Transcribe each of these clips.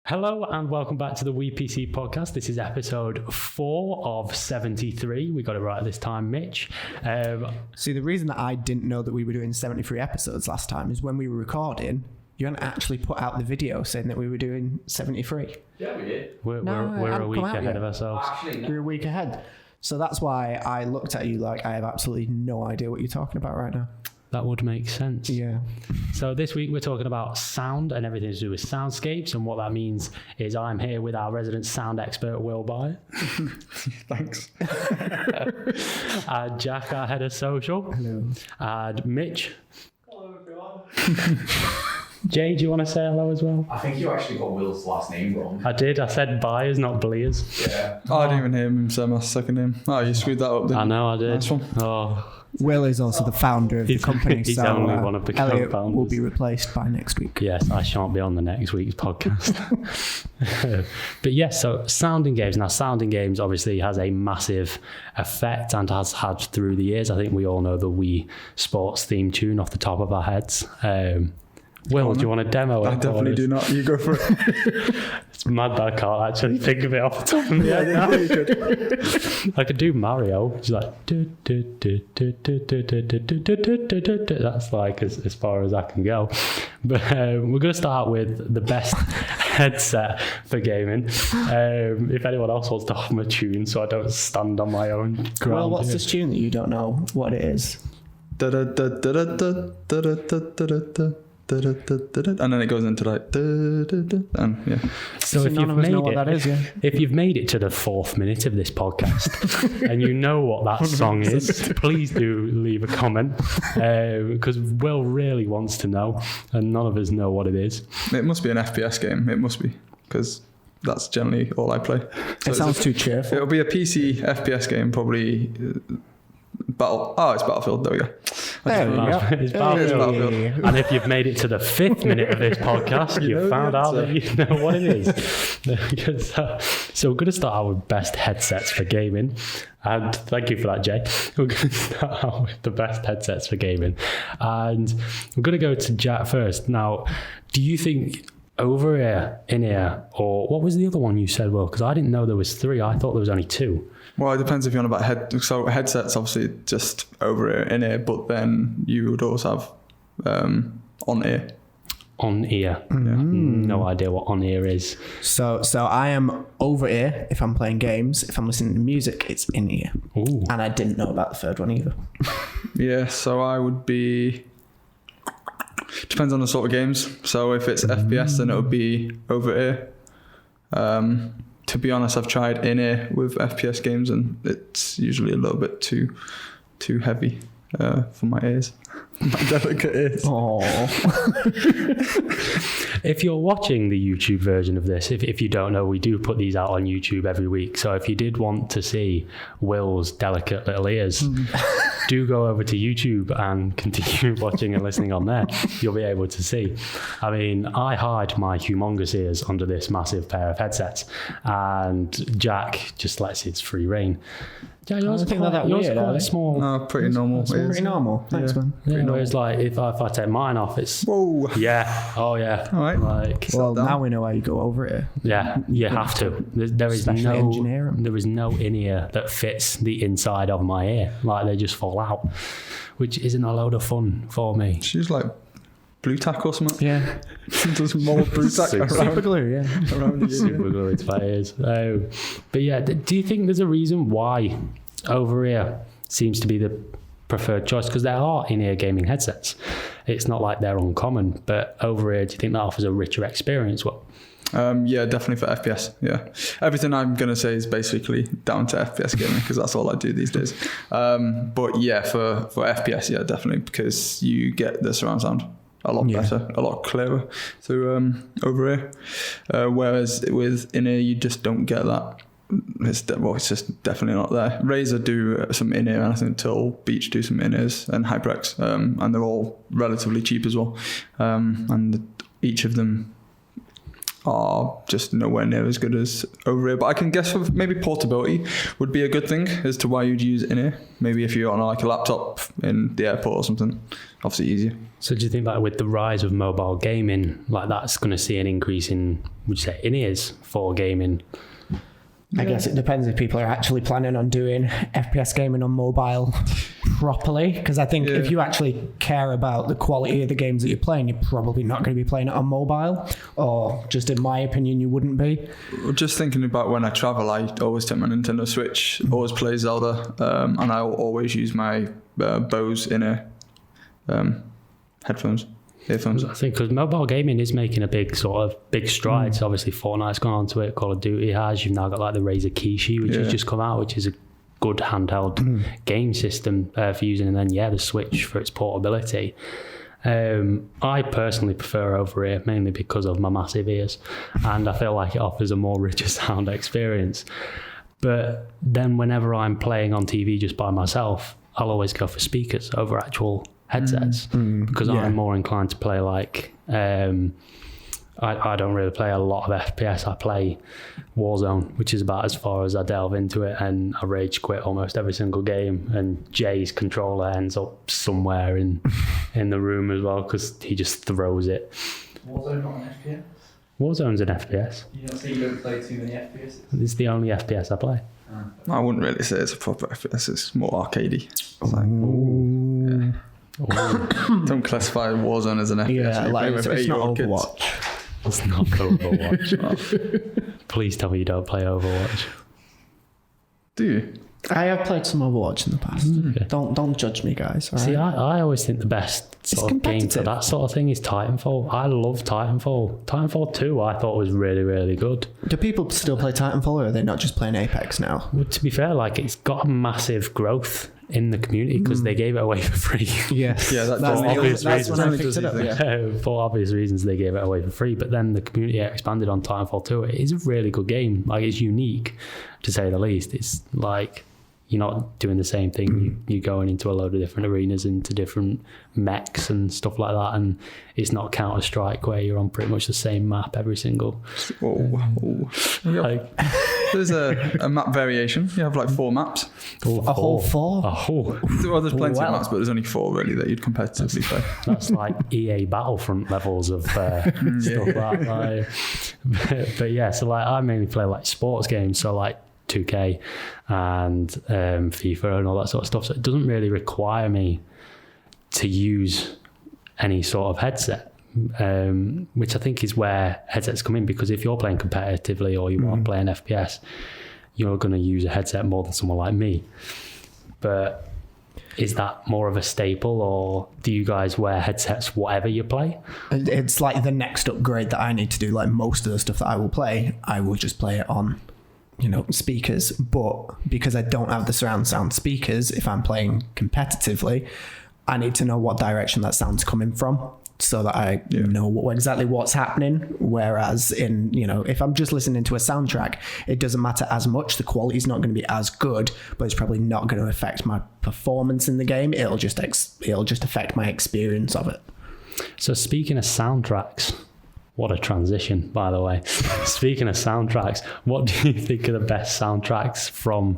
Hello and welcome back to the WePC podcast. This is episode 4 of 73. We got it right this time, Mitch. See, the reason that I didn't know that we were doing 73 episodes last time is when we were recording, you hadn't actually put out the video saying that we were doing 73. Yeah, we did. We're a week ahead of ourselves. Actually, no. We're a week ahead. So that's why I looked at you like I have absolutely no idea what you're talking about right now. That would make sense. Yeah. So this week we're talking about sound and everything to do with Soundscapes, and what that means is I'm here with our resident sound expert, Will Bye. Thanks. Jack, our head of social. Hello. And Mitch. Hello, everyone. Jay, do you want to say hello as well? I think you actually got Will's last name wrong. I did. I said Byers, not Bleers. Yeah. Oh, I didn't even hear him say my second name. Oh, you screwed that up, didn't you? I know I did. Nice one. Oh, Will is also the founder of the company, he's so only one of the Elliot co-founders. will be replaced by next week. yes, I shan't be on the next week's podcast. But yes, so sound in games. Now, sound in games obviously has a massive effect and has had through the years. I think we all know the Wii Sports theme tune off the top of our heads. Will, do you want to demo it? I definitely do not. You go for it. It's mad that I can't actually think of it off the top of my head now. You could. I could do Mario. It's like that's like as far as I can go. But we're going to start with the best headset for gaming. If anyone else wants to hum a tune, so I don't stand on my own ground. Well, what's here. this tune that you don't know what it is? And then it goes into like and yeah. So See, if none you've of us made know what it, that is, yeah. if you've made it to the 4th minute of this podcast and you know what that song is, please do leave a comment, because Will really wants to know, and none of us know what it is. It must be an FPS game. It must be, because that's generally all I play. So It sounds too cheerful. It'll be a PC FPS game, probably. It's Battlefield. There we go. There we go. It's Battlefield. Hey. And if you've made it to the 5th minute of this podcast, You know you've the found out answer. that you know what it is. So we're going to start out with best headsets for gaming. And thank you for that, Jay. We're going to start out with the best headsets for gaming. And we're going to go to Jack first. Now, do you think over ear, in ear, or what was the other one you said, Will? Because I didn't know there was 3. I thought there was only 2. Well, it depends if you're on about So headsets, obviously, just over ear, in ear, but then you would also have on ear. On ear. Yeah. No idea what on ear is. So I am over ear if I'm playing games. If I'm listening to music, it's in ear. Ooh. And I didn't know about the third one either. Yeah, so I would be. Depends on the sort of games. So if it's FPS, then it would be over ear. To be honest, I've tried in ear with FPS games, and it's usually a little bit too heavy for my ears, my delicate ears. Oh. If you're watching the YouTube version of this, if you don't know, we do put these out on YouTube every week. So if you did want to see Will's delicate little ears, do go over to YouTube and continue watching and listening on there. You'll be able to see. I mean, I hide my humongous ears under this massive pair of headsets, and Jack just lets his free reign. Yeah, yours I think they're that yours weird, are are quite they? small. No, pretty normal. It's pretty normal. Thanks, Yeah. man. Yeah, whereas like if I take mine off, it's Whoa. yeah, oh yeah, All right. like Well, down. now we know why you go over it. yeah, you have to. There is Especially engineer 'em. there is no in-ear that fits the inside of my ear. Like they just fall out, which isn't a load of fun for me. She's like blue tack or something. Yeah. Does more blue tack Super Super glue, yeah. around the ear. Super glue into my ears. But yeah, do you think there's a reason why over ear seems to be the preferred choice? Because there are in-ear gaming headsets. It's not like they're uncommon, but over ear, do you think that offers a richer experience? Well, Yeah, definitely for FPS. Yeah, everything I'm gonna say is basically down to FPS gaming because that's all I do these days. But yeah, for FPS, yeah, definitely, because you get the surround sound a lot better, a lot clearer through over ear. Whereas with in ear, you just don't get that. It's just definitely not there. Razer do some in-ear, and I think Till Beach do some in-ears, and HyperX, and they're all relatively cheap as well. And each of them are just nowhere near as good as over ear. But I can guess maybe portability would be a good thing as to why you'd use in ear. Maybe if you're on like a laptop in the airport or something, obviously easier. So do you think that with the rise of mobile gaming, like that's going to see an increase in, would you say, in-ears for gaming? I guess it depends if people are actually planning on doing FPS gaming on mobile properly. Because I think if you actually care about the quality of the games that you're playing, you're probably not going to be playing it on mobile. Or just in my opinion, you wouldn't be. Just thinking about when I travel, I always take my Nintendo Switch, always play Zelda, and I'll always use my Bose inner earphones. I think because mobile gaming is making a big strides. Obviously, Fortnite's gone onto it. Call of Duty has. You've now got like the Razer Kishi, which has just come out, which is a good handheld game system for using. And then the Switch for its portability. I personally prefer over ear mainly because of my massive ears, and I feel like it offers a more richer sound experience. But then whenever I'm playing on TV just by myself, I'll always go for speakers over actual headsets because I'm more inclined to play like I don't really play a lot of FPS. I play Warzone, which is about as far as I delve into it, and I rage quit almost every single game, and Jay's controller ends up somewhere in the room as well because he just throws it. Warzone not an FPS? Warzone's an FPS. You don't say you don't play too many FPS? It's the only FPS I play. I wouldn't really say it's a proper FPS. It's more arcadey. Don't classify Warzone as an FPS. Yeah, like it's not Overwatch. It's not Overwatch. Please tell me you don't play Overwatch. Do you? I have played some Overwatch in the past. Okay. Don't judge me, guys. All See, right? I always think the best sort of game for that sort of thing is Titanfall. I love Titanfall. Titanfall 2 I thought was really, really good. Do people still play Titanfall, or are they not just playing Apex now? Well, to be fair, like it's got a massive growth in the community because they gave it away for free. Yes. Yeah, that's when I picked it up. Yeah. For obvious reasons, they gave it away for free. But then the community expanded on Titanfall 2. It is a really good game. Like it's unique, to say the least. It's like you're not doing the same thing. You're going into a load of different arenas, into different mechs and stuff like that. And it's not Counter-Strike where you're on pretty much the same map every single. Like, there's a map variation. You have like 4 maps. A whole 4? Well, there's plenty of maps, but there's only 4 really that you'd competitively play. That's like EA Battlefront levels of stuff like. But yeah, so like I mainly play like sports games, so like 2K and FIFA and all that sort of stuff. So it doesn't really require me to use any sort of headset, which I think is where headsets come in, because if you're playing competitively or you are playing FPS, you're going to use a headset more than someone like me. But is that more of a staple, or do you guys wear headsets whatever you play? It's like the next upgrade that I need to do. Like most of the stuff that I will play, I will just play it on speakers. But because I don't have the surround sound speakers, if I'm playing competitively, I need to know what direction that sound's coming from so that I know exactly what's happening. Whereas in, if I'm just listening to a soundtrack, it doesn't matter as much. The quality's not going to be as good, but it's probably not going to affect my performance in the game. It'll just affect my experience of it. So speaking of soundtracks, what a transition, by the way. Speaking of soundtracks, what do you think are the best soundtracks from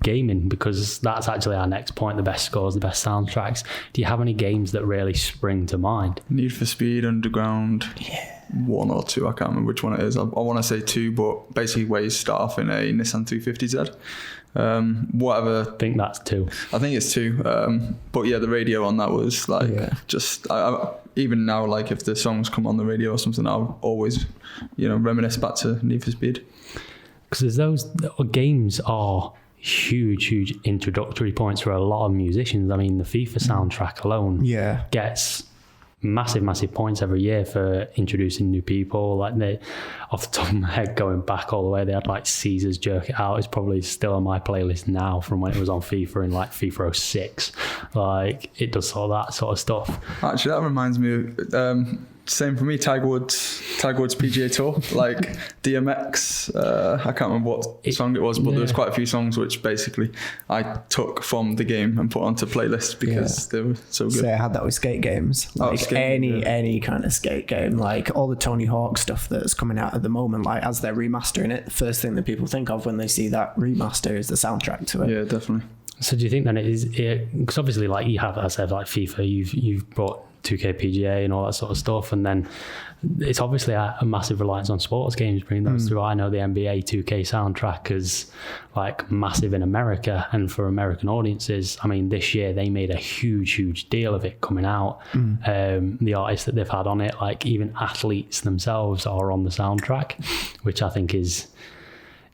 gaming? Because that's actually our next point, the best scores, the best soundtracks. Do you have any games that really spring to mind? Need for Speed Underground. Yeah. 1 or 2, I can't remember which one it is. I want to say 2, but basically where you start off in a Nissan 350Z. Whatever. I think that's 2. I think it's 2. But yeah, the radio on that was like I even now, like if the songs come on the radio or something, I'll always, reminisce back to Need for Speed. Because those games are huge introductory points for a lot of musicians. I mean, the FIFA soundtrack alone gets massive points every year for introducing new people. Like off the top of my head, going back all the way, they had like Caesar's Jerk It Out. It's probably still on my playlist now from when it was on FIFA in like FIFA 06. Like it does all that sort of stuff. Actually, that reminds me of same for me. Tiger Woods PGA Tour, like DMX. I can't remember what song it was, but there was quite a few songs which basically I took from the game and put onto playlists because they were so good. So I had that with skate games, like any kind of skate game, like all the Tony Hawk stuff that's coming out at the moment. Like as they're remastering it, the first thing that people think of when they see that remaster is the soundtrack to it. Yeah, definitely. So do you think then it is, because obviously like you have, as I said, like FIFA, you've brought 2K PGA and all that sort of stuff, and then it's obviously a massive reliance on sports games bringing those through. I know the NBA 2K soundtrack is like massive in America, and for American audiences, I mean, this year they made a huge deal of it coming out. The artists that they've had on it, like even athletes themselves are on the soundtrack, which I think is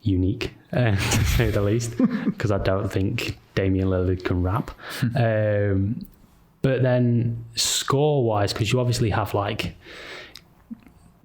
unique, to say the least, because I don't think Damian Lillard can rap. But then score-wise, because you obviously have like,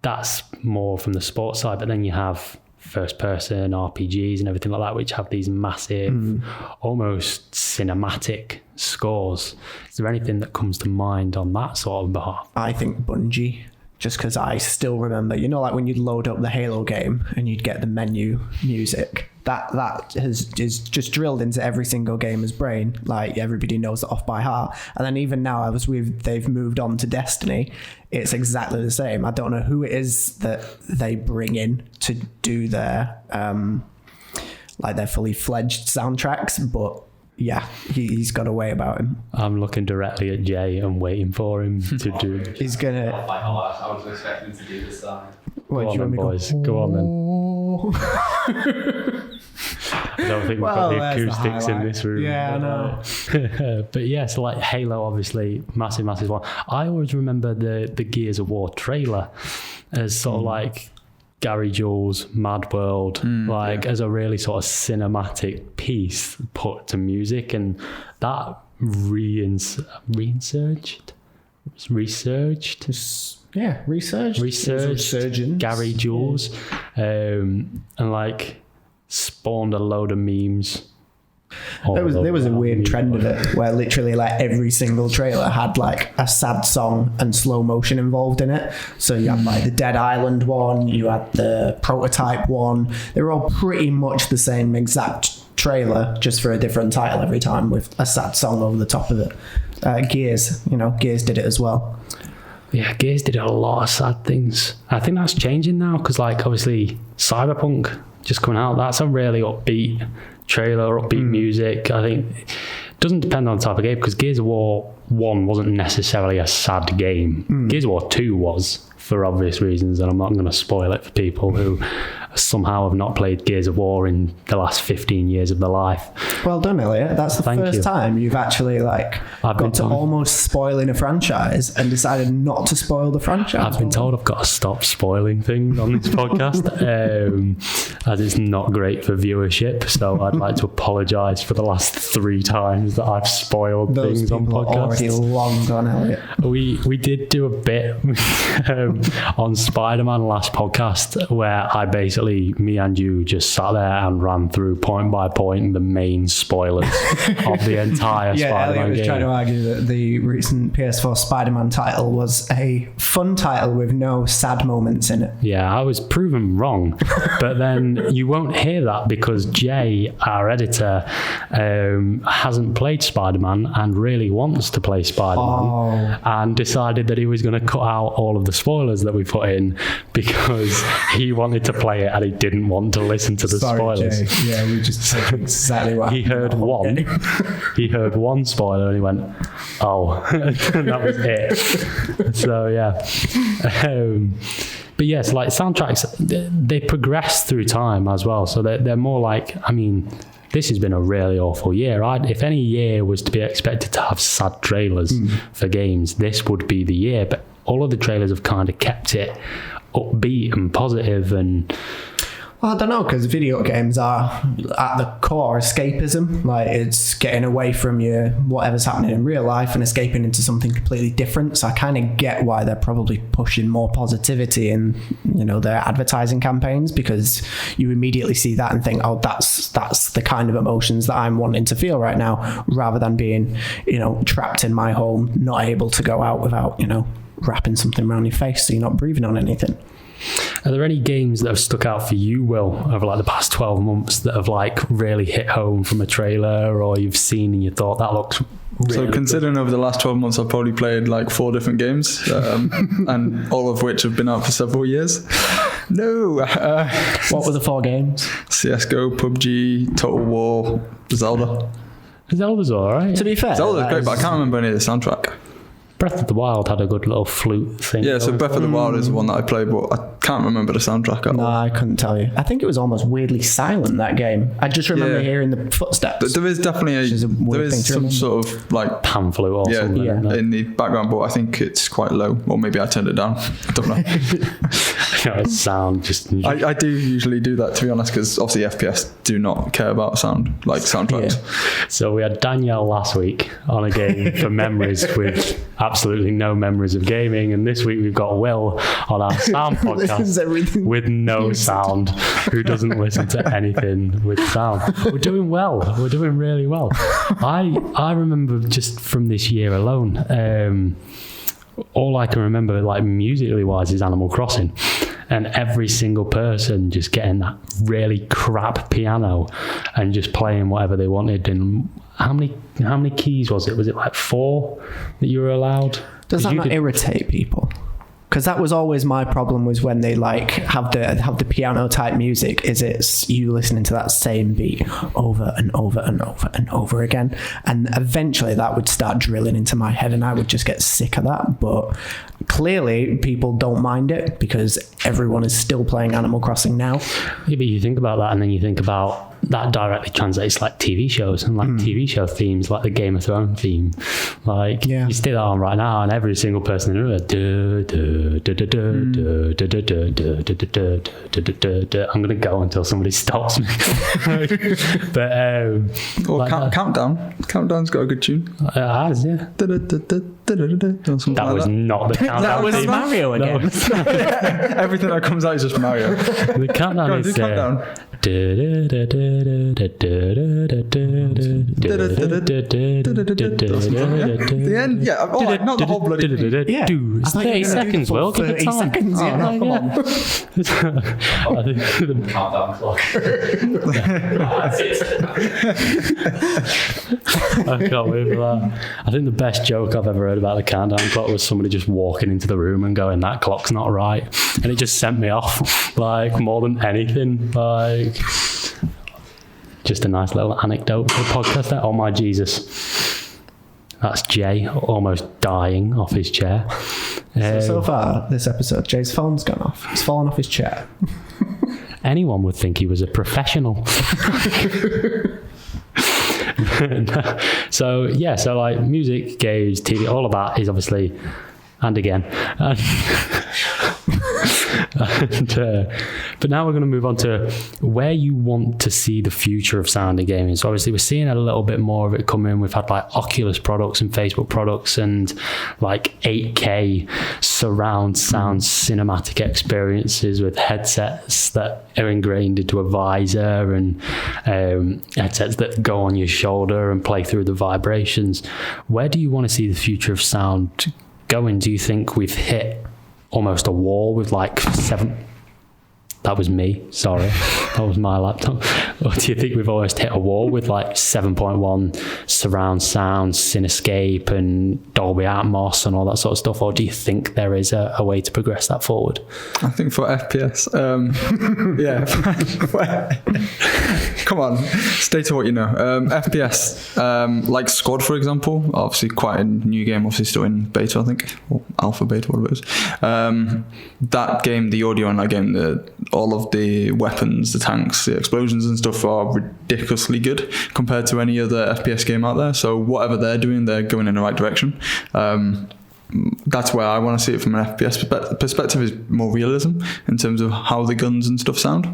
that's more from the sports side, but then you have first-person RPGs and everything like that, which have these massive, almost cinematic scores. Is there anything that comes to mind on that sort of behalf? I think Bungie. Just because I still remember, you know, like when you'd load up the Halo game and you'd get the menu music, that is just drilled into every single gamer's brain. Like everybody knows it off by heart. And then even now, they've moved on to Destiny. It's exactly the same. I don't know who it is that they bring in to do their their fully fledged soundtracks, but yeah, he's got a way about him. I'm looking directly at Jay and waiting for him to do. He's gonna. I was expecting to do this side. Go on then, boys. Go on then. I don't think we've got the acoustics in this room. Yeah, I know. But yeah, so like Halo, obviously, massive one. I always remember the Gears of War trailer as sort of like Gary Jules, Mad World, as a really sort of cinematic piece put to music, and that resurged. Gary Jules, and like spawned a load of memes. There was a weird trend of it where literally like every single trailer had like a sad song and slow motion involved in it. So you had like the Dead Island one, you had the Prototype one. They were all pretty much the same exact trailer, just for a different title every time with a sad song over the top of it. Gears did it as well. Yeah, Gears did a lot of sad things. I think that's changing now because like obviously Cyberpunk just coming out, that's a really upbeat trailer, upbeat music. I think it doesn't depend on the type of game, because Gears of War 1 wasn't necessarily a sad game. Gears of War 2 was, for obvious reasons, and I'm not going to spoil it for people who somehow have not played Gears of War in the last 15 years of their life. Well done, Elliot. That's the first time you've actually got to almost spoiling a franchise and decided not to spoil the franchise. I've been told I've got to stop spoiling things on this podcast, as it's not great for viewership. So I'd like to apologise for the last 3 times that I've spoiled things on podcasts. Already long gone, Elliot. We did do a bit on Spider-Man last podcast where me and you just sat there and ran through point by point the main spoilers of the entire Spider-Man game. Elliot was trying to argue that the recent PS4 Spider-Man title was a fun title with no sad moments in it. Yeah, I was proven wrong. But then you won't hear that because Jay, our editor, hasn't played Spider-Man and really wants to play Spider-Man, and decided that he was going to cut out all of the spoilers that we put in because he wanted to play it and he didn't want to listen to the spoilers. Jay. Yeah, we just said exactly what he heard one. He heard one spoiler and he went, "Oh," and that was it. So yeah, but yes, like soundtracks, they progress through time as well. So they're more like, I mean, this has been a really awful year. If any year was to be expected to have sad trailers for games, this would be the year. But all of the trailers have kind of kept it upbeat and positive. And well, I don't know, because video games are at the core escapism. Like, it's getting away from whatever's happening in real life and escaping into something completely different. So I kind of get why they're probably pushing more positivity in their advertising campaigns, because you immediately see that and think, oh, that's the kind of emotions that I'm wanting to feel right now, rather than being trapped in my home, not able to go out without wrapping something around your face so you're not breathing on anything. Are there any games that have stuck out for you, Will, over like the past 12 months that have like really hit home from a trailer, or you've seen and you thought that looks really So considering over the last 12 months I've probably played like 4 different games, and all of which have been out for several years. What were the 4 games? CSGO, PUBG, Total War, Zelda. Zelda's alright. To be fair, Zelda's great, but I can't remember any of the soundtrack. Breath of the Wild had a good little flute thing. Yeah, so Breath of the Wild is the one that I played, but I can't remember the soundtrack at No, all. I couldn't tell you. I think it was almost weirdly silent, that game. I just remember hearing the footsteps. There is definitely some sort of like pan flute or something. Yeah. in the background, but I think it's quite low, or maybe I turned it down. I don't know. It sound just. I do usually do that, to be honest, because obviously FPS do not care about sound, like soundtracks. Yeah. So we had Danielle last week on a game for memories with absolutely no memories of gaming, and this week we've got Will on our sound podcast with no sound, who doesn't listen to anything with sound. We're doing well. We're doing really well. I remember just from this year alone, all I can remember, like musically wise, is Animal Crossing, and every single person just getting that really crap piano and just playing whatever they wanted. And how many keys was it? Was it like 4 that you were allowed? Does that not irritate people? Because that was always my problem, was when they like have the piano type music, is it's you listening to that same beat over and over and over and over again, and eventually that would start drilling into my head and I would just get sick of that. But clearly people don't mind it because everyone is still playing Animal Crossing now. Yeah, but you think about that and then you think about that directly translates like TV shows and like TV show themes, like the Game of Thrones theme. Like you stick that on right now and every single person in the I'm gonna go until somebody stops me. But Or like Countdown. Countdown's got a good tune. it has, yeah. That was not the countdown. That was theme. Mario again. Everything that comes out is just Mario. The countdown Go on, is do Countdown. The end, yeah. Oh, not the whole bloody thing. Yeah. It's 30 seconds, Will. Give it 30 time. seconds, yeah. No, come on. I think Countdown clock. I can't wait for that. I think the best joke I've ever heard about the countdown clock was somebody just walking into the room and going, "That clock's not right," and it just sent me off, like more than anything. Like, just a nice little anecdote for the podcast there. Oh my Jesus. That's Jay almost dying off his chair. So far, this episode, Jay's phone's gone off. He's fallen off his chair. Anyone would think he was a professional. So like music, games, TV, all of that is obviously, and again. But now we're going to move on to where you want to see the future of sound in gaming. So obviously we're seeing a little bit more of it come in. We've had like Oculus products and Facebook products and like 8K surround sound cinematic experiences with headsets that are ingrained into a visor and headsets that go on your shoulder and play through the vibrations. Where do you want to see the future of sound going? Do you think we've hit almost a wall with like 7? That was me, sorry. That was my laptop. Or do you think we've almost hit a wall with like 7.1 surround sound, Cinescape and Dolby Atmos and all that sort of stuff? Or do you think there is a way to progress that forward? I think for FPS, yeah. Come on, stay to what you know. FPS, like Squad, for example, obviously quite a new game, obviously still in beta, I think, or alpha, beta, whatever it is. That game, the audio in that game, all of the weapons, the tanks, the explosions and stuff are ridiculously good compared to any other FPS game out there. So whatever they're doing, they're going in the right direction. That's where I want to see it from an FPS perspective, is more realism in terms of how the guns and stuff sound.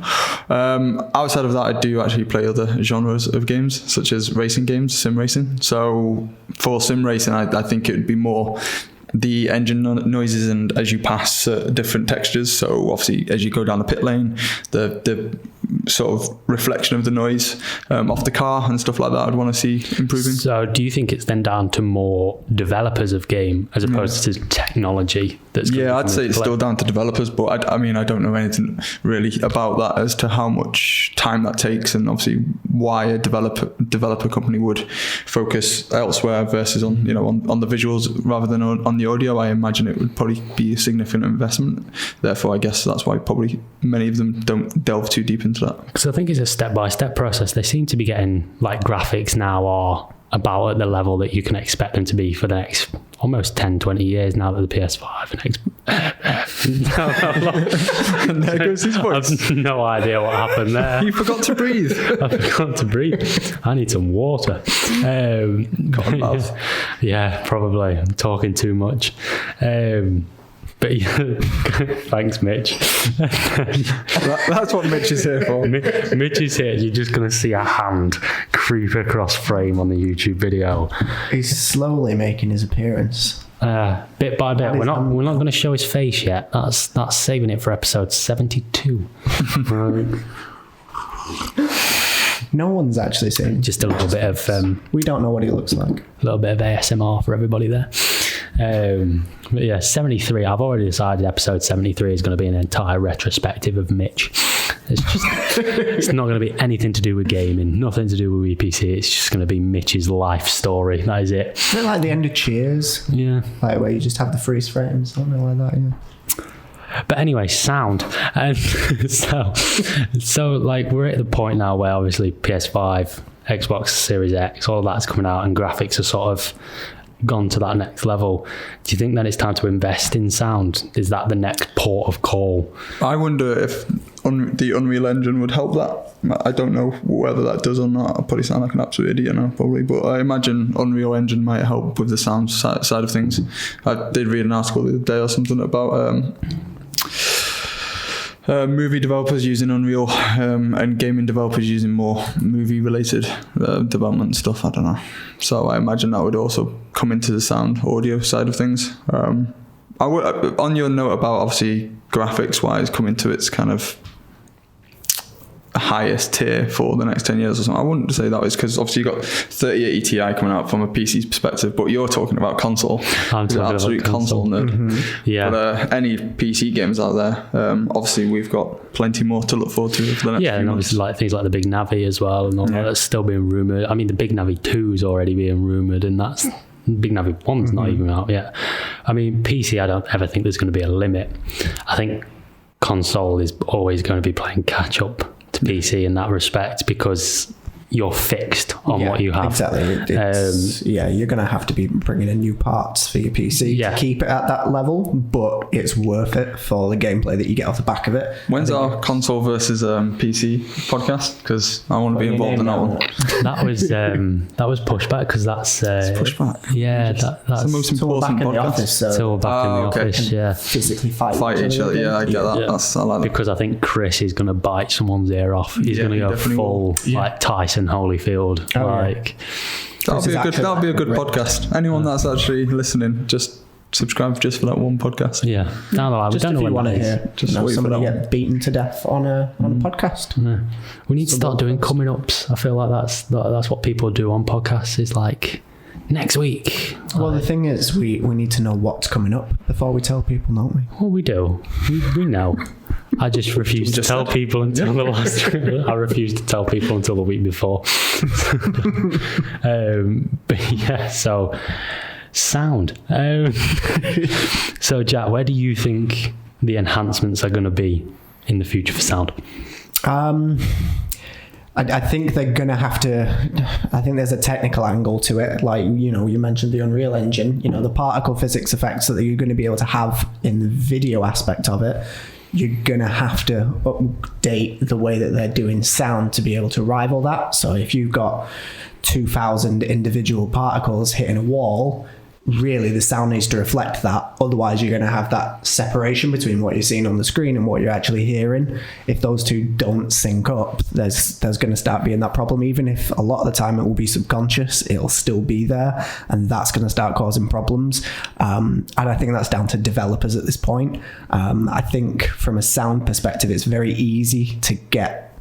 Outside of that, I do actually play other genres of games, such as racing games, sim racing. So for sim racing, I think it would be more the engine noises and as you pass different textures. So obviously as you go down the pit lane, the sort of reflection of the noise off the car and stuff like that I'd want to see improving. So do you think it's then down to more developers of game as opposed to technology? I'd say it's still down to developers, but I don't know anything really about that as to how much time that takes, and obviously why a developer company would focus elsewhere versus on the visuals rather than on the audio. I imagine it would probably be a significant investment. Therefore, I guess that's why probably many of them don't delve too deep into that. Because I think it's a step-by-step process. They seem to be getting, like, graphics now are about at the level that you can expect them to be for the next almost 10, 20 years now that the PS5 and There goes his voice. I've no idea what happened there. You forgot to breathe. I forgot to breathe. I need some water. Yeah, probably. I'm talking too much. But yeah, thanks, Mitch. That's what Mitch is here for. Mitch is here. You're just going to see a hand creep across frame on the YouTube video. He's slowly making his appearance. Bit by bit. We're not going to show his face yet. That's saving it for episode 72. No one's actually seen. Just a little bit of. We don't know what he looks like. A little bit of ASMR for everybody there. But yeah, 73. I've already decided episode 73 is going to be an entire retrospective of Mitch. It's not going to be anything to do with gaming, nothing to do with WePC. It's just going to be Mitch's life story. That is it. Isn't it like the end of Cheers? Yeah. Like where you just have the freeze frames, something like that, yeah. But anyway, sound. And so like we're at the point now where obviously PS5, Xbox Series X, all of that's coming out and graphics are sort of gone to that next level. Do you think that it's time to invest in sound? Is that the next port of call? I wonder if the Unreal Engine would help that. I don't know whether that does or not. I'll probably sound like an absolute idiot now, probably, but I imagine Unreal Engine might help with the sound side of things. I did read an article the other day or something about movie developers using Unreal and gaming developers using more movie-related development stuff. I don't know. So I imagine that would also come into the sound audio side of things. I would, on your note about obviously graphics-wise coming to its kind of highest tier for the next 10 years or something, I wouldn't say that was because obviously you've got 3080 Ti coming out from a PC's perspective, but you're talking about console. I'm talking absolute about console nerd. Mm-hmm. Yeah. But any PC games out there, obviously we've got plenty more to look forward to for the next few and months. obviously like things like the Big Navi as well and all that, that's still being rumoured. I mean, the Big Navi 2 is already being rumoured, and that's Big Navi 1's not even out yet. I mean, PC, I don't ever think there's going to be a limit. I think console is always going to be playing catch up to PC in that respect because you're fixed on what you have. Exactly. You're going to have to be bringing in new parts for your PC to keep it at that level, but it's worth it for the gameplay that you get off the back of it. When's our console versus PC podcast? Because I want to be involved in that one. That was pushed back because that's pushed back. Yeah, that's the most important back in the podcast. office, so Still back in the office, yeah. Physically fight each other. Yeah, I get that. Yeah. I like that. Because I think Chris is going to bite someone's ear off. He's going to go full like Tyson Holyfield. That'll be a good podcast. Anyone that's actually listening, just subscribe just for that one podcast. Yeah. Down the line, we don't know when that is. Just somebody get beaten to death on a podcast. Yeah. We need to start doing coming ups. I feel like that's what people do on podcasts. Is like next week. Well, the thing is, we need to know what's coming up before we tell people, don't we? Well, we do. We know. I just refuse to tell people until the last. I refuse to tell people until the week before. But yeah, so sound. So Jack, where do you think the enhancements are going to be in the future for sound? I think they're going to have to. I think there's a technical angle to it. Like, you mentioned the Unreal Engine, the particle physics effects that you're going to be able to have in the video aspect of it. You're going to have to update the way that they're doing sound to be able to rival that. So if you've got 2,000 individual particles hitting a wall, really the sound needs to reflect that. Otherwise, you're going to have that separation between what you're seeing on the screen and what you're actually hearing. If those two don't sync up, there's going to start being that problem. Even if a lot of the time it will be subconscious, it'll still be there, and that's going to start causing problems. And I think that's down to developers at this point. I think from a sound perspective, it's very easy to get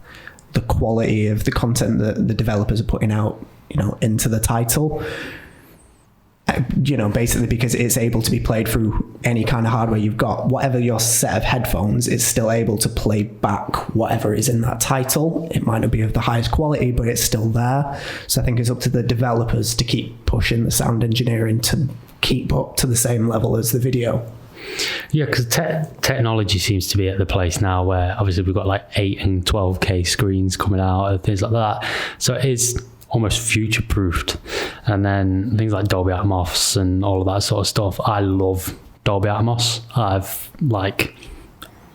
the quality of the content that the developers are putting out, into the title. Basically because it's able to be played through any kind of hardware you've got. Whatever your set of headphones, it's still able to play back whatever is in that title. It might not be of the highest quality, but it's still there. So I think it's up to the developers to keep pushing the sound engineering to keep up to the same level as the video. Yeah, because technology seems to be at the place now where obviously we've got like 8 and 12K screens coming out and things like that. So it is almost future-proofed. And then things like Dolby Atmos and all of that sort of stuff. I love Dolby Atmos. I've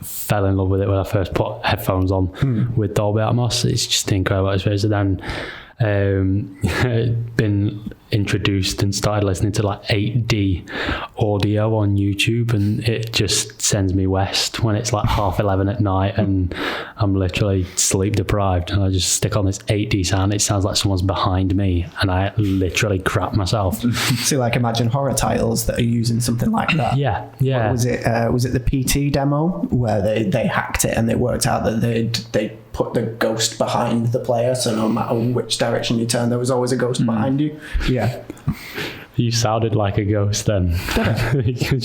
fell in love with it when I first put headphones on with Dolby Atmos. It's just incredible experience. And then been introduced and started listening to like 8D audio on YouTube, and it just sends me west when it's like 11:30 at night and I'm literally sleep deprived, and I just stick on this 8D sound. It sounds like someone's behind me and I literally crap myself. So like imagine horror titles that are using something like that. Yeah. Was it the PT demo where they hacked it and they worked out that they put the ghost behind the player, so no matter which direction you turn, there was always a ghost behind you. Yeah. You sounded like a ghost then. You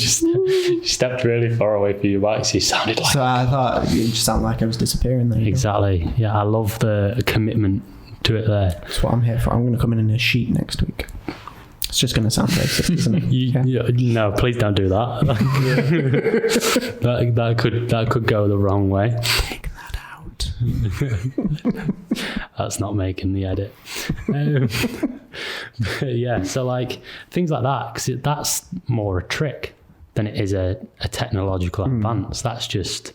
stepped really far away from your mic, so you sounded like... So I thought you just sounded like I was disappearing there. Exactly. Yeah, I love the commitment to it there. That's what I'm here for. I'm going to come in a sheet next week. It's just going to sound racist, isn't it? No, please don't do that. that could go the wrong way. Take that out. That's not making the edit. Yeah, so like things like that, because that's more a trick than it is a technological advance. That's just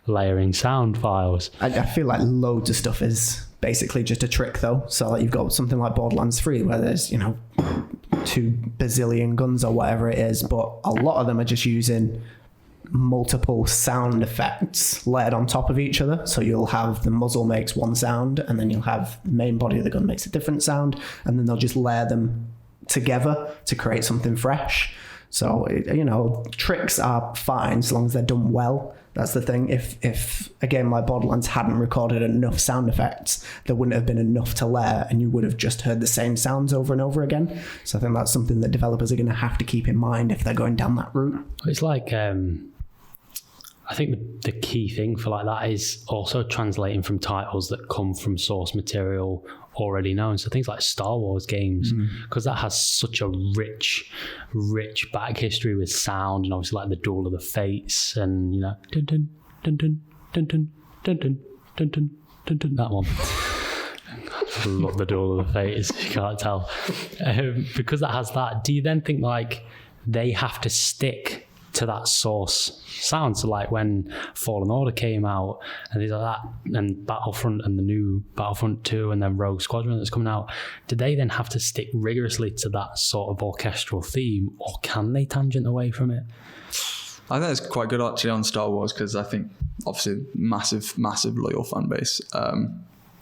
layering sound files. I feel like loads of stuff is basically just a trick though. So like you've got something like Borderlands 3 where there's 2 bazillion guns or whatever it is, but a lot of them are just using multiple sound effects layered on top of each other. So you'll have the muzzle makes one sound, and then you'll have the main body of the gun makes a different sound, and then they'll just layer them together to create something fresh. So tricks are fine so long as they're done well. That's the thing. If a game like Borderlands hadn't recorded enough sound effects, there wouldn't have been enough to layer, and you would have just heard the same sounds over and over again. So I think that's something that developers are going to have to keep in mind if they're going down that route. It's like I think the key thing for like that is also translating from titles that come from source material already known. So things like Star Wars games, because that has such a rich back history with sound, and obviously like the Duel of the Fates and dun dun dun dun dun dun dun dun dun dun dun dun, that one. I love the Duel of the Fates, you can't tell. Because that has that, do you then think like they have to stick to that source sound? So like when Fallen Order came out and things like that, and Battlefront and the new Battlefront 2 and then Rogue Squadron that's coming out, do they then have to stick rigorously to that sort of orchestral theme, or can they tangent away from it? I think it's quite good actually on Star Wars, because I think obviously massive loyal fan base.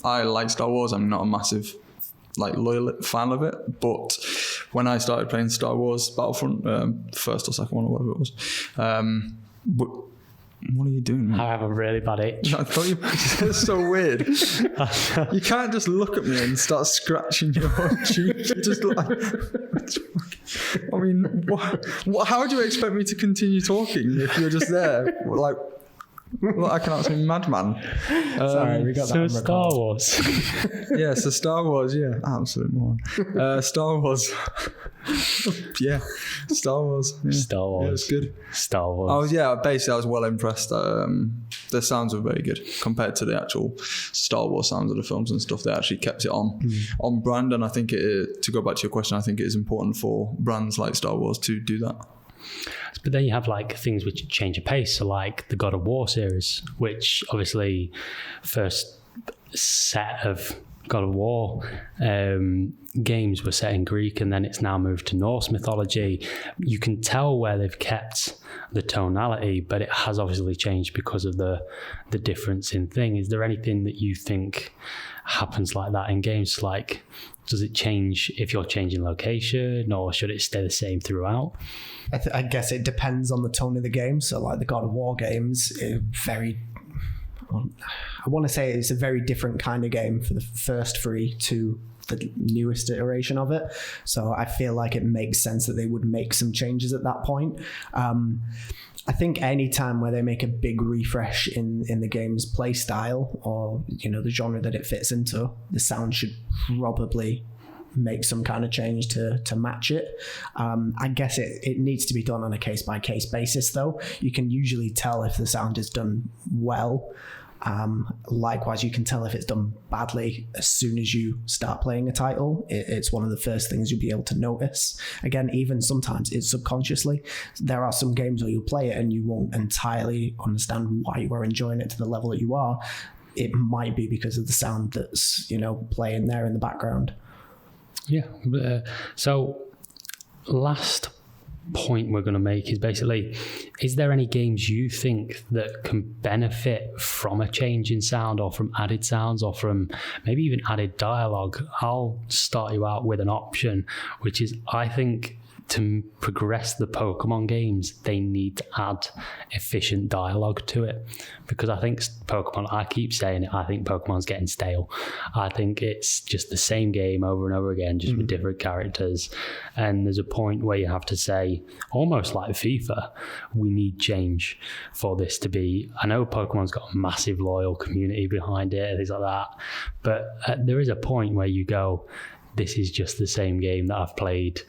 I like Star Wars. I'm not a massive loyal fan of it, but when I started playing Star Wars Battlefront, first or second one or whatever it was, what are you doing, man? I have a really bad itch. I thought it's so weird. You can't just look at me and start scratching your cheek. You just like, I mean, how do you expect me to continue talking if you're just there like I cannot say madman. Sorry, we got that on Star Wars. Yeah, so Star Wars, yeah, absolute moron. Star Wars. Yeah, Star Wars. Yeah. Star Wars. Yeah, it's good. Star Wars. Basically I was well impressed. The sounds were very good compared to the actual Star Wars sounds of the films and stuff. They actually kept it on brand, and I think to go back to your question, I think it is important for brands like Star Wars to do that. But then you have like things which change of pace, so like the God of War series, which obviously first set of God of War games were set in Greek, and then it's now moved to Norse mythology. You can tell where they've kept the tonality, but it has obviously changed because of the difference in thing. Is there anything that you think happens like that in games? Like, does it change if you're changing location, or should it stay the same throughout? I guess it depends on the tone of the game. So like the God of War games, I want to say it's a very different kind of game for the first 3 to the newest iteration of it. So I feel like it makes sense that they would make some changes at that point. I think any time where they make a big refresh in the game's play style or, the genre that it fits into, the sound should probably make some kind of change to match it. I guess it needs to be done on a case-by-case basis, though. You can usually tell if the sound is done well. Likewise, you can tell if it's done badly as soon as you start playing a title. It's one of the first things you'll be able to notice. Again, even sometimes it's subconsciously. There are some games where you'll play it and you won't entirely understand why you are enjoying it to the level that you are. It might be because of the sound that's, playing there in the background. Yeah. So last point we're going to make is basically, is there any games you think that can benefit from a change in sound or from added sounds or from maybe even added dialogue? I'll start you out with an option, which is, I think to progress the Pokemon games, they need to add efficient dialogue to it, because I think Pokemon, I keep saying it, I think Pokemon's getting stale. I think it's just the same game over and over again, just with different characters. And there's a point where you have to say, almost like FIFA, we need change for this to be. I know Pokemon's got a massive loyal community behind it, things like that, but there is a point where you go, this is just the same game that I've played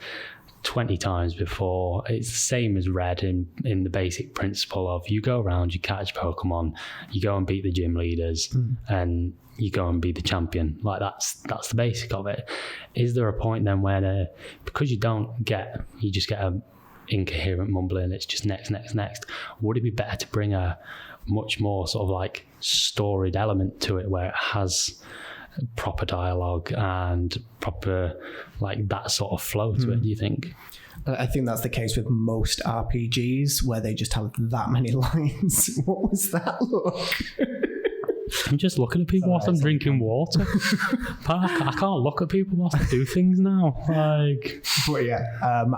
20 times before. It's the same as Red in the basic principle of, you go around, you catch Pokemon, you go and beat the gym leaders, and you go and be the champion. Like that's the basic of it. Is there a point then where because you just get a incoherent mumbling, it's just next, would it be better to bring a much more sort of like storied element to it, where it has proper dialogue and proper like that sort of flow to it, do you think? I think that's the case with most RPGs, where they just have that many lines. What was that look? I'm just looking at people whilst I'm drinking water. I can't look at people whilst I do things now. But yeah,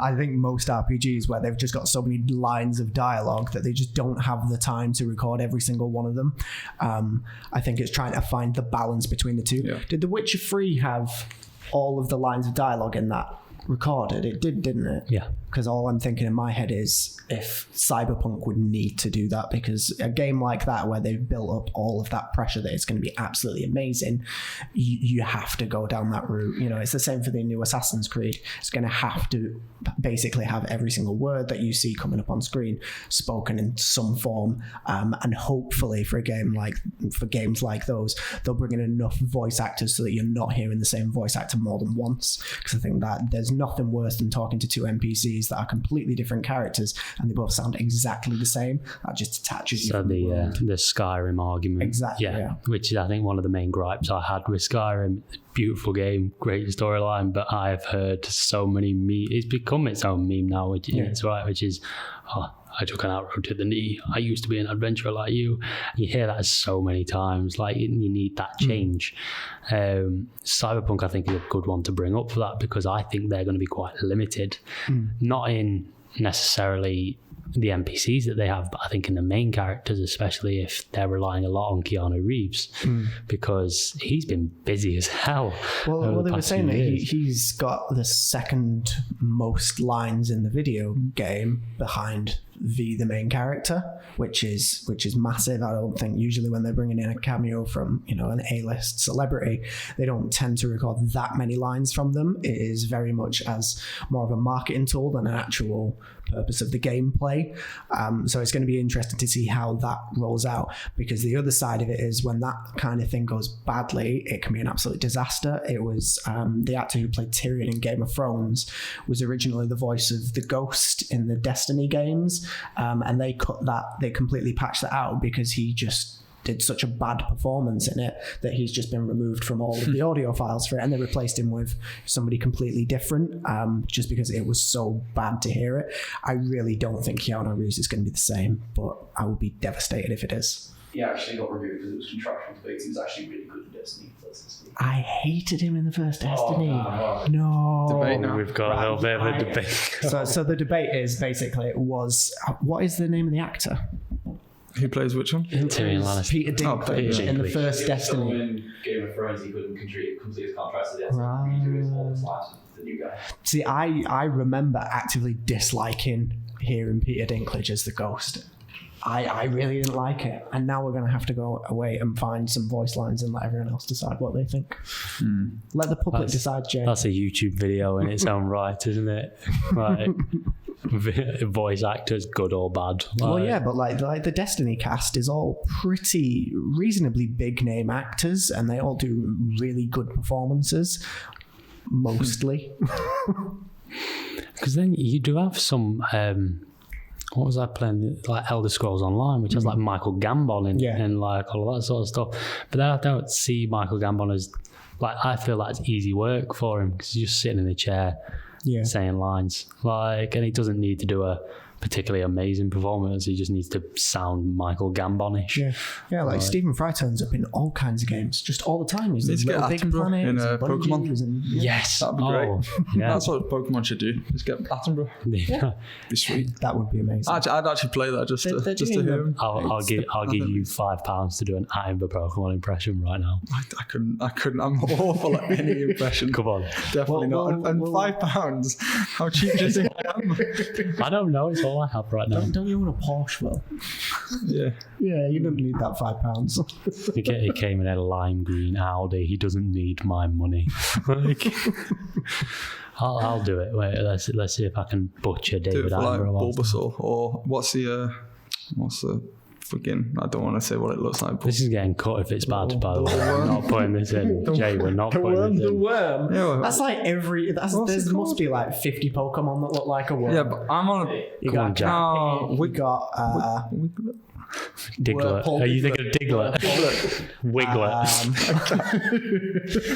I think most RPGs where they've just got so many lines of dialogue that they just don't have the time to record every single one of them. I think it's trying to find the balance between the two. Yeah. Did The Witcher 3 have all of the lines of dialogue in that recorded? It did, didn't it? Yeah. Because all I'm thinking in my head is if Cyberpunk would need to do that, because a game like that where they've built up all of that pressure that it's going to be absolutely amazing, you have to go down that route. It's the same for the new Assassin's Creed. It's going to have to basically have every single word that you see coming up on screen spoken in some form, and hopefully for games like those, they'll bring in enough voice actors so that you're not hearing the same voice actor more than once. Because I think that there's nothing worse than talking to two NPCs that are completely different characters and they both sound exactly the same. That just attaches you. So the Skyrim argument, exactly, yeah, which is I think one of the main gripes I had with Skyrim. Beautiful game, great storyline, but I have heard so many it's become its own meme now, which is right, which is, I took an arrow to the knee, I used to be an adventurer like you. You hear that so many times, like you need that change. Cyberpunk I think is a good one to bring up for that, because I think they're going to be quite limited, not in necessarily the NPCs that they have, but I think in the main characters, especially if they're relying a lot on Keanu Reeves, because he's been busy as hell. Well, they were saying that he's got the second most lines in the video game behind the main character, which is massive. I don't think usually when they're bringing in a cameo from an A-list celebrity, they don't tend to record that many lines from them. It is very much as more of a marketing tool than an actual purpose of the gameplay. So it's going to be interesting to see how that rolls out, because the other side of it is when that kind of thing goes badly, it can be an absolute disaster. It was the actor who played Tyrion in Game of Thrones was originally the voice of the Ghost in the Destiny games, and they completely patched that out because he just did such a bad performance in it that he's just been removed from all of the audio files for it, and they replaced him with somebody completely different, just because it was so bad to hear it. I really don't think Keanu Reeves is going to be the same, but I would be devastated if it is. He actually got removed because it was contractual debates. He was actually really good at Destiny. I hated him in the first Destiny. No. Debate now. We've got a little bit of a debate. So the debate is basically, what is the name of the actor? Who plays which one? Tyrion Lannister. Peter Dinklage Peter in the Dinklage. first Destiny. In Game of Thrones, he couldn't complete his contract, so they had to Right. redo his whole life with the new guy. See, I remember actively disliking hearing Peter Dinklage as the ghost. I really didn't like it. And now we're going to have to go away and find some voice lines and let everyone else decide what they think. Let the public decide, Jay. That's a YouTube video in its own right, isn't it? Like, voice actors, good or bad. Well, Like, yeah, but like the Destiny cast is all pretty reasonably big name actors, and they all do really good performances, mostly. Because then you do have some. What was I playing? Like Elder Scrolls Online, which has like Michael Gambon in it and like all of that sort of stuff. But then I don't see Michael Gambon as like, I feel like it's easy work for him because he's just sitting in a chair saying lines. Like, and he doesn't need to do a particularly amazing performance. He just needs to sound Michael Gambonish. Yeah, like Stephen Fry turns up in all kinds of games, just all the time. He's Let's in get Little Big Attenborough Planet in and Pokemon. Bungees and, Yes, That'd be great. Yeah. That's what Pokemon should do. Just get Attenborough. Yeah. Be sweet. that would be amazing. I'd actually play that just They're to doing hear him. I'll give you £5 to do an Attenborough Pokemon impression right now. I couldn't. I'm awful at any impression. Come on. Definitely not. And £5. How cheap do you think I am? I don't know. It's all I have right now. Don't you want a Porsche, Will? Yeah. Yeah, you don't need that £5. He came in a lime green Audi. He doesn't need my money. Like, I'll do it. Wait, let's see if I can butcher Do it David for like Attenborough. Bulbasaur or what's the freaking, I don't want to say what it looks like. But This is getting cut if it's bad, by the way. We're not putting this in. Jay, we're not putting this in. worm. Yeah, well, That's like every. There it must be like 50 Pokemon that look like a worm. yeah, but I'm on a you Come on, got Jack. Caterpie, we got Diglett. Whirlpool Are you thinking of Diglett? Wiglet.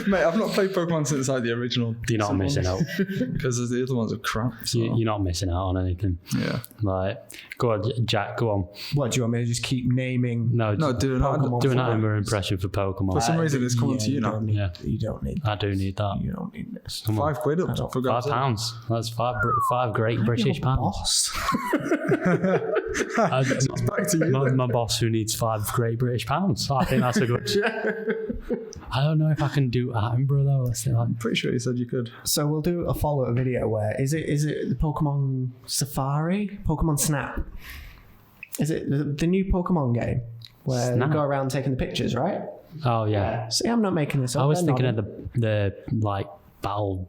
Mate, I've not played Pokemon since like the original. You're not missing out. Because the other ones are crap. So. You're not missing out on anything. Yeah. Like, go on, Jack, go on. What do you want me to just keep naming? No, Do an Pokemon do an for Attenborough impression for Pokemon. For some reason, it's coming to you you now. don't need, Yeah. You don't need. I do need that. You don't need this. Come on. £5 up for grabs. £5. That's five great British pounds. Boss. Back to you. My boss who needs 5 great British pounds. I think that's a good. I don't know if I can do Attenborough though. Let's see. I'm pretty sure you said you could. So we'll do a follow-up video where is it the Pokemon Safari? Pokemon Snap? Is it the new Pokemon game where Snap? you go around taking the pictures, right? Oh yeah. See, I'm not making this up. I was They're thinking not. of the like battle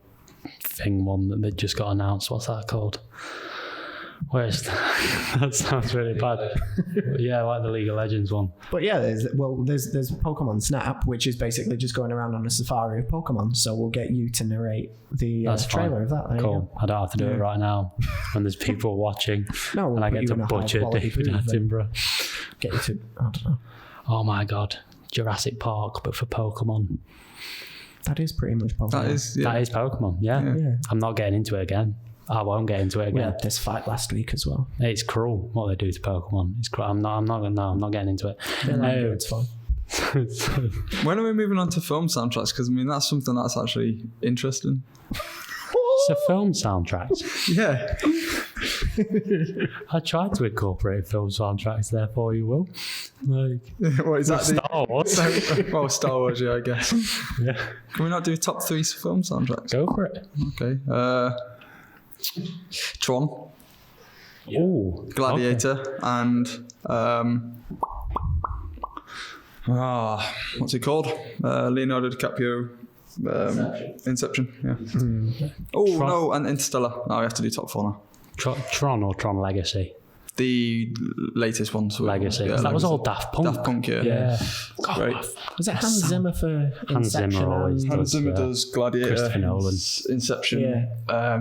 thing one that they just got announced. What's that called? Where's that sounds really bad. Yeah, like the League of Legends one. But yeah, there's Pokemon Snap, which is basically just going around on a safari of Pokemon. So we'll get you to narrate the That's trailer fine. of that. There you Cool. go. I don't have to do it right now when there's people watching No, we'll and I put get you to in a butcher high-quality David booth and Attenborough. Get you to, I don't know. Oh my god. Jurassic Park, but for Pokemon. That is pretty much Pokemon. That is, yeah. That is Pokemon, yeah. Yeah. I'm not getting into it again. I won't get into it We again. had this fight last week as well. It's cruel what they do to Pokemon. It's cruel. I'm not getting into it. It's fun. When are we moving on to film soundtracks? Because I mean, that's something that's actually interesting. So film soundtracks. Yeah. I tried to incorporate film soundtracks there for you, Will. Like What is that? Star Wars. Well, Star Wars, yeah, I guess. Yeah. Can we not do top 3 film soundtracks? Go for it. Okay. Tron, Ooh. Gladiator, and what's it called? Leonardo DiCaprio. Inception. Yeah. Oh Tron. no, and Interstellar. No, we have to do top 4 now. Tron or Tron Legacy? The latest ones. Legacy. Yeah, That was Legacy. all Daft Punk. Daft Punk, yeah. Yeah. Great. Was it Hans Zimmer for Hans Zimmer Inception? always and- Hans Zimmer yeah. does Gladiator, Christopher Nolan. Inception. Yeah.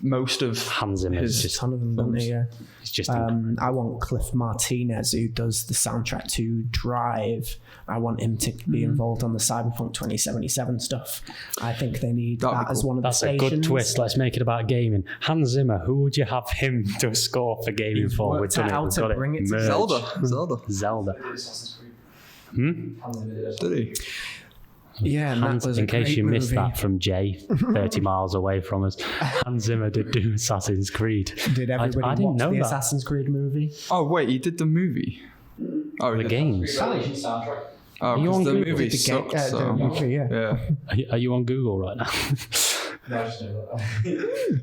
Most of Hans Zimmer is his just, Ton of them, don't they? Yeah. it's just I want Cliff Martinez, who does the soundtrack to Drive. I want him to be involved on the Cyberpunk 2077 stuff. I think they need That'd be that as cool. one of that's the a stations. good twist. Let's make it about gaming. Hans Zimmer, who would you have him to score for gaming for? We've worked done it it. out We've to got bring it to merged. Zelda. Zelda. Assassin's Creed. Did he? Yeah, and Hans, that was in a case great you missed movie. that from Jay, 30 miles away from us, Hans Zimmer did do Assassin's Creed. Did everybody I didn't watch know the that. Assassin's Creed movie? Oh wait, he did the movie. Oh, the really? games. Retaliation soundtrack. Oh, you on because the Google? movie The sucked. the So movie, yeah. yeah. Are you on Google right now? No, I just know that.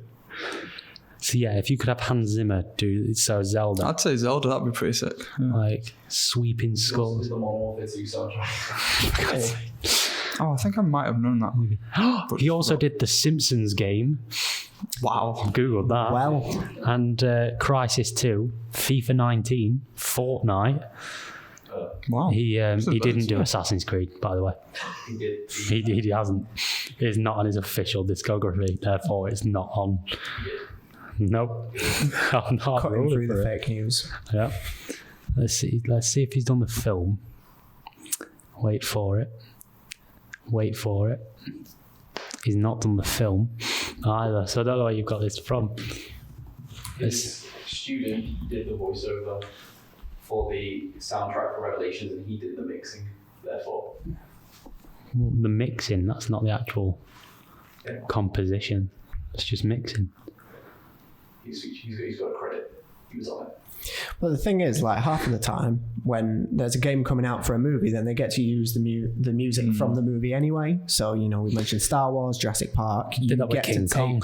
So yeah, if you could have Hans Zimmer do Zelda, I'd say Zelda. That'd be pretty sick. Yeah. like sweeping It's scores. the Modern Warfare 2 soundtrack. Oh, I think I might have known that. He also did the Simpsons game. Wow. Googled that. Well, And Crisis 2, FIFA 19, Fortnite. Wow. He Some didn't bonus, do yeah. Assassin's Creed, by the way. He did. He hasn't. It's not on his official discography, therefore it's not on. Nope. I'm not cutting rolling through for the it. fake news. Yeah. Let's see if he's done the film. Wait for it. He's not done the film either, so I don't know where you've got this from. His student did the voiceover for the soundtrack for Revelations, and he did the mixing. Therefore, Well, the mixing, that's not the actual yeah, composition. It's just mixing. he's got a credit. He was on it. Well, the thing is, like, half of the time when there's a game coming out for a movie, then they get to use the music from the movie anyway. So, you know, we mentioned Star Wars, Jurassic Park. You Did that with get King to Kong.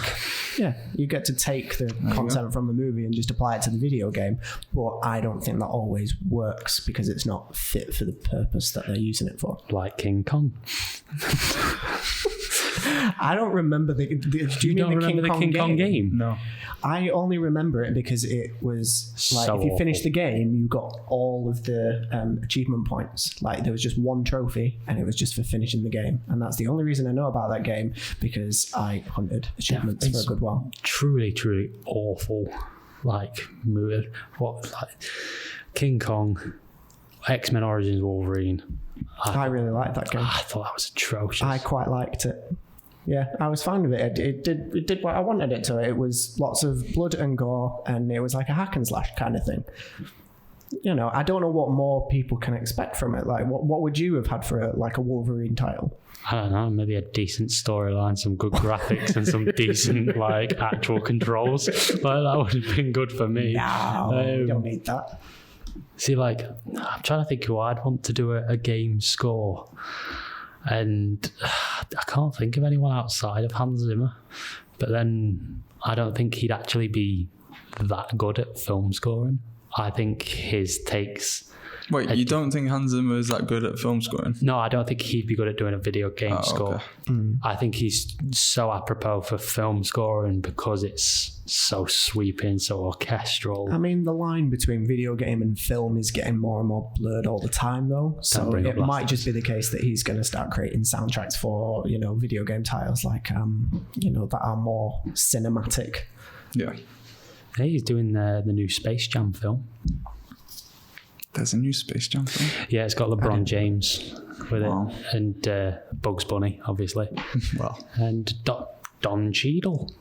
you get to take the content from the movie and just apply it to the video game. But I don't think that always works because it's not fit for the purpose that they're using it for. Like King Kong. I don't remember the do you don't mean remember the King Kong game? No. I only remember it because it was like, So if you finished awful. the game, you got all of the achievement points. Like, there was just one trophy, and it was just for finishing the game. And that's the only reason I know about that game, because I hunted achievements for a it's- good while. Truly awful. Like movie. What? Like King Kong, X-Men Origins Wolverine. I really liked that game. I thought that was atrocious. I quite liked it. Yeah, I was fine with it. It did what I wanted it to. It was lots of blood and gore, and it was like a hack and slash kind of thing. You know, I don't know what more people can expect from it. Like, what would you have had for a Wolverine title? I don't know, maybe a decent storyline, some good graphics, and some decent like actual controls. Like that would have been good for me. No, you don't need that. See, like I'm trying to think who I'd want to do a game score, and I can't think of anyone outside of Hans Zimmer. But then I don't think he'd actually be that good at film scoring. I think his takes. Wait, you don't think Hans Zimmer is that good at film scoring? No, I don't think he'd be good at doing a video game Oh, score. okay. I think he's so apropos for film scoring because it's so sweeping, so orchestral. I mean, the line between video game and film is getting more and more blurred all the time, though. So bring up it might Last just be the case that he's going to start creating soundtracks for, you know, video game titles like, you know, that are more cinematic. Yeah. Hey, he's doing the new Space Jam film. There's a new Space Jam film. Yeah, it's got LeBron James with Wow. it, and Bugs Bunny, obviously, Well, and Don Cheadle.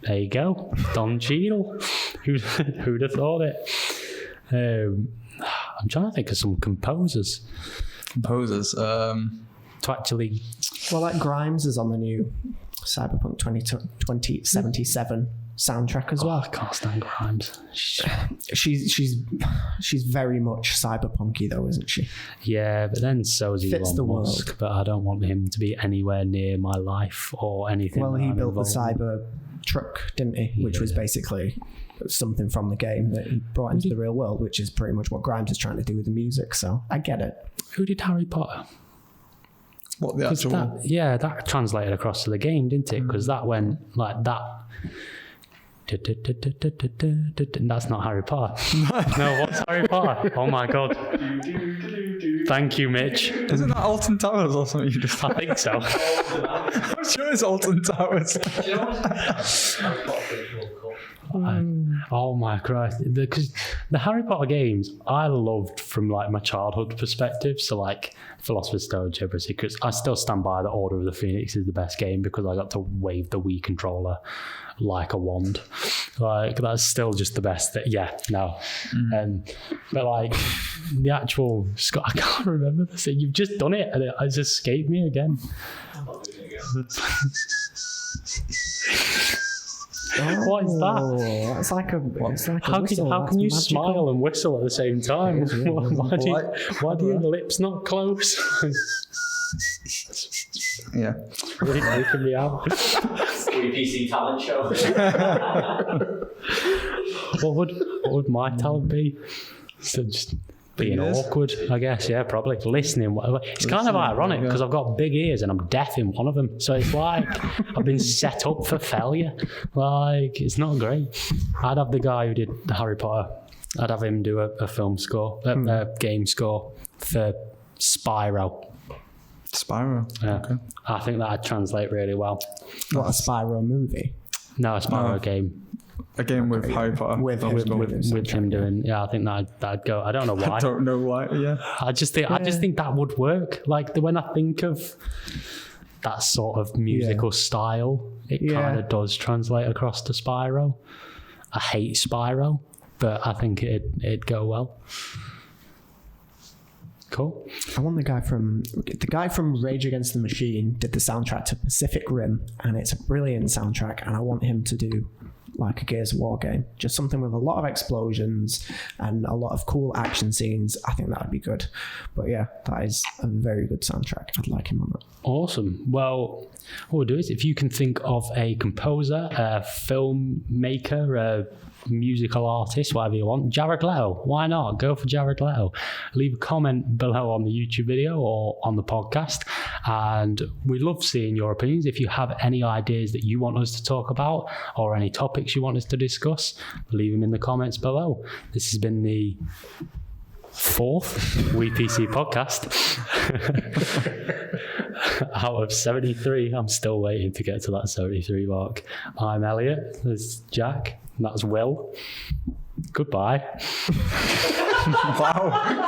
There you go, Don Cheadle. Who'd have thought it? I'm trying to think of some composers composers. to actually. Well, like Grimes is on the new Cyberpunk 2077 soundtrack as Oh, well. I can't stand Grimes. She's very much cyberpunky though, isn't she? Yeah, but then so's Fits the Elon world. Musk. But I don't want him to be anywhere near my life or anything. Well, that he I'm built the involved in. cyber truck, didn't he? Which was basically something from the game that he brought into the real world, which is pretty much what Grimes is trying to do with the music. So I get it. Who did Harry Potter? What the 'Cause actual? that translated across to the game, didn't it? Because that went like that. That's not Harry Potter. No, what's Harry Potter? Oh my god! Thank you, Mitch. Isn't that Alton Towers or something? You just I think so. I'm sure it's Alton Towers. Oh my Christ! Because the Harry Potter games I loved from like my childhood perspective. So like Philosopher's Stone, Chamber of Secrets. I still stand by that Order of the Phoenix is the best game because I got to wave the Wii controller like a wand. Like that's still just the best. But like the actual Scott, I can't remember the thing. You've just done it, and it has escaped me again. What is that? That's like a. It's like a How whistle. can That's you magical. smile and whistle at the same time? It is really Why do your lips not close? Yeah. Really freaking me out. WePC talent show. What would my talent be? So just being Ears? awkward, I guess. Yeah, probably listening. Whatever. It's kind of Listening, ironic yeah. because I've got big ears and I'm deaf in one of them. So it's like I've been set up for failure. Like it's not great. I'd have the guy who did the Harry Potter. I'd have him do a film score, a game score for Spyro. Spyro. Yeah. Okay. I think that'd translate really well. What, a Spyro movie? No, a Spyro No. game. A game with Harry Potter. With Oh, him. With him doing, yeah, I think that'd go. I don't know why. I don't know why. Yeah. I just think that would work. Like when I think of that sort of musical style, it kind of does translate across to Spyro. I hate Spyro, but I think it'd go well. Cool. I want the guy from Rage Against the Machine did the soundtrack to Pacific Rim, and it's a brilliant soundtrack, and I want him to do like a Gears of War game, just something with a lot of explosions and a lot of cool action scenes. I think that would be good. But yeah, that is a very good soundtrack. I'd like him on that. Awesome. Well, what we'll do is if you can think of a composer, a filmmaker, a musical artist, whatever you want, Jared Leto, why not? Go for Jared Leto. Leave a comment below on the YouTube video or on the podcast, and we love seeing your opinions. If you have any ideas that you want us to talk about or any topics you want us to discuss, leave them in the comments below. This has been the 4th WePC podcast out of 73. I'm still waiting to get to that 73 mark. I'm Elliot, there's Jack, and that's Will. Goodbye. Wow.